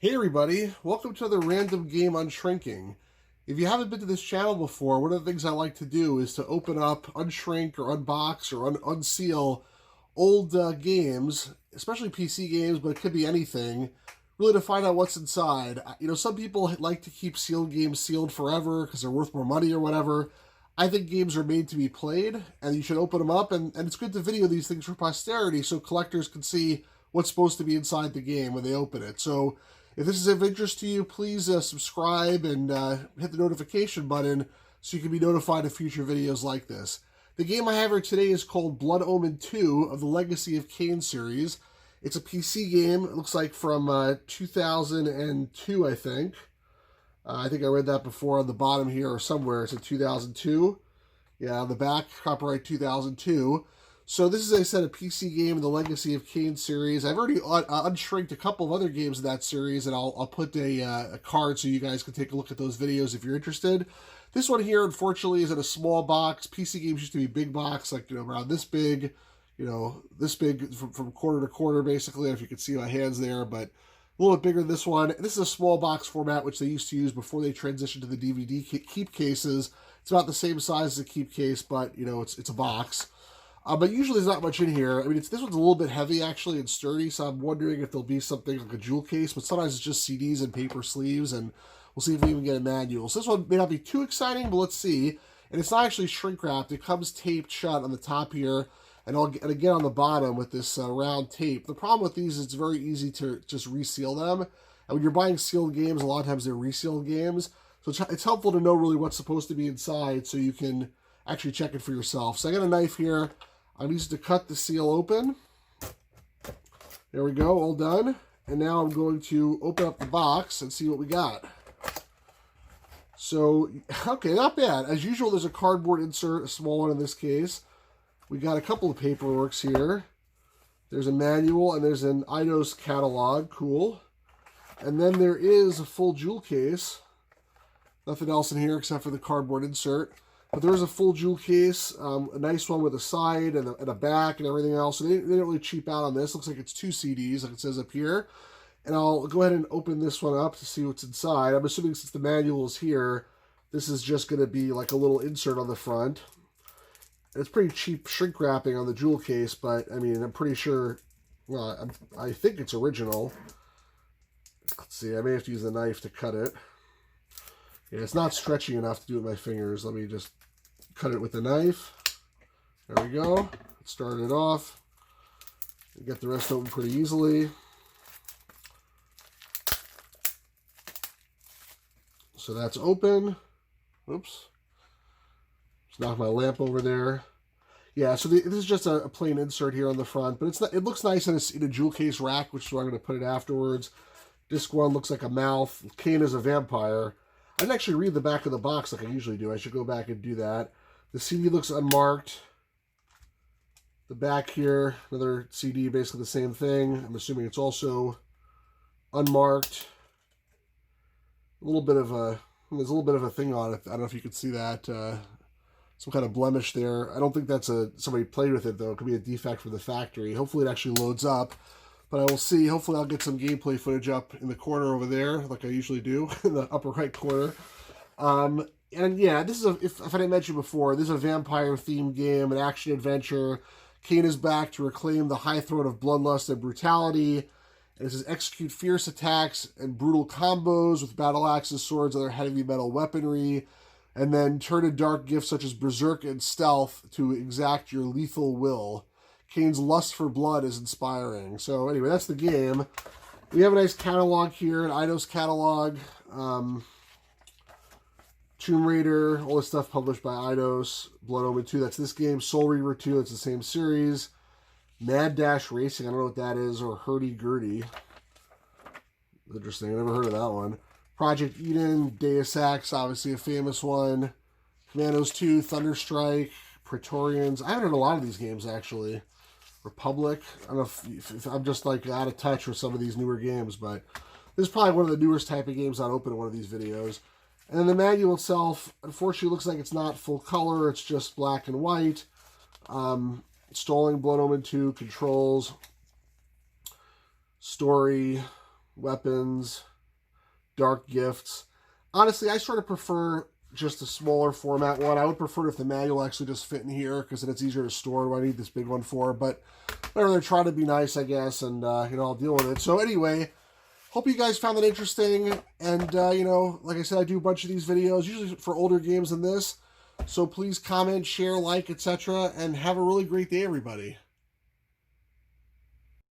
Hey everybody, welcome to the random game Unshrinking. If you haven't been to this channel before, one of the things I like to do is to open up, unshrink, or unbox, or unseal old games, especially PC games, but it could be anything, really to find out what's inside. You know, some people like to keep sealed games sealed forever because they're worth more money or whatever. I think games are made to be played, and you should open them up, and it's good to video these things for posterity so collectors can see what's supposed to be inside the game when they open it. So if this is of interest to you, please subscribe and hit the notification button so you can be notified of future videos like this. The game I have here today is called Blood Omen 2 of the Legacy of Kain series. It's a PC game. It looks like from 2002, I think. I think I read that before on the bottom here or somewhere. It's a 2002. Yeah, on the back, copyright 2002. So this is, as I said, a PC game in the Legacy of Kain series. I've already unshrinked a couple of other games in that series, and I'll put a card so you guys can take a look at those videos if you're interested. This one here, unfortunately, is in a small box. PC games used to be big box, like, you know, around this big, you know, this big from corner to corner, basically, if you can see my hands there, but a little bit bigger than this one. This is a small box format, which they used to use before they transitioned to the DVD keep cases. It's about the same size as a keep case, but, you know, it's a box. But usually there's not much in here. I mean, this one's a little bit heavy, actually, and sturdy, so I'm wondering if there'll be something like a jewel case, but sometimes it's just CDs and paper sleeves, and we'll see if we even get a manual. So this one may not be too exciting, but let's see. And it's not actually shrink-wrapped. It comes taped shut on the top here, and again on the bottom with this round tape. The problem with these is it's very easy to just reseal them. And when you're buying sealed games, a lot of times they're resealed games. So it's helpful to know really what's supposed to be inside so you can actually check it for yourself. So I got a knife here. I'm using to cut the seal open. There we go, all done. And now I'm going to open up the box and see what we got. So, okay, not bad. As usual, there's a cardboard insert, a small one in this case. We got a couple of paperworks here. There's a manual and there's an Eidos catalog, cool. And then there is a full jewel case. Nothing else in here except for the cardboard insert. But there's a full jewel case, a nice one with a side and a back and everything else. So they didn't really cheap out on this. Looks like it's 2 CDs, like it says up here. And I'll go ahead and open this one up to see what's inside. I'm assuming since the manual is here, this is just going to be like a little insert on the front. And it's pretty cheap shrink wrapping on the jewel case, but I mean, I'm pretty sure, well, I think it's original. Let's see, I may have to use a knife to cut it. Yeah, it's not stretchy enough to do with my fingers. Let me just cut it with a knife. There we go. Start it off. Get the rest open pretty easily. So that's open. Oops. Just knocked my lamp over there. Yeah, so this is just a plain insert here on the front, but it looks nice in a jewel case rack, which is where I'm going to put it afterwards. Disc 1 looks like a mouth. Kain is a vampire. I didn't actually read the back of the box like I usually do. I should go back and do that. The CD looks unmarked. The back here, another CD, basically the same thing. I'm assuming it's also unmarked. There's a little bit of a thing on it. I don't know if you can see that. Some kind of blemish there. I don't think that's somebody played with it, though. It could be a defect from the factory. Hopefully it actually loads up. But I will see. Hopefully I'll get some gameplay footage up in the corner over there, like I usually do, in the upper right corner. And yeah, this is if I didn't mention before, this is a vampire-themed game, an action-adventure. Kain is back to reclaim the high throne of bloodlust and brutality. And it says execute fierce attacks and brutal combos with battle axes, swords, other heavy metal weaponry. And then turn in dark gifts such as berserk and stealth to exact your lethal will. Kain's lust for blood is inspiring. So anyway, that's the game. We have a nice catalog here, an Eidos catalog. Tomb Raider, all this stuff published by Eidos. Blood Omen 2, that's this game. Soul Reaver 2, it's the same series. Mad Dash Racing, I don't know what that is, or Hurdy-Gurdy. Interesting, I never heard of that one. Project Eden, Deus Ex, obviously a famous one. Commandos 2, Thunderstrike, Praetorians. I haven't heard a lot of these games, actually. Republic. I don't know if I'm just like out of touch with some of these newer games, but this is probably one of the newest type of games I'd open in one of these videos. And then the manual itself, unfortunately, looks like it's not full color. It's just black and white. Stalling Blood Omen 2, controls, story, weapons, dark gifts. Honestly, I sort of prefer just a smaller format one. I would prefer if the manual actually just fit in here, because then it's easier to store. What I need this big one for, but whatever, they're trying to be nice, I guess, and you know, I'll deal with it. So anyway, hope you guys found that interesting, and you know, like I said, I do a bunch of these videos, usually for older games than this, so please comment, share, like, etc., and have a really great day, everybody.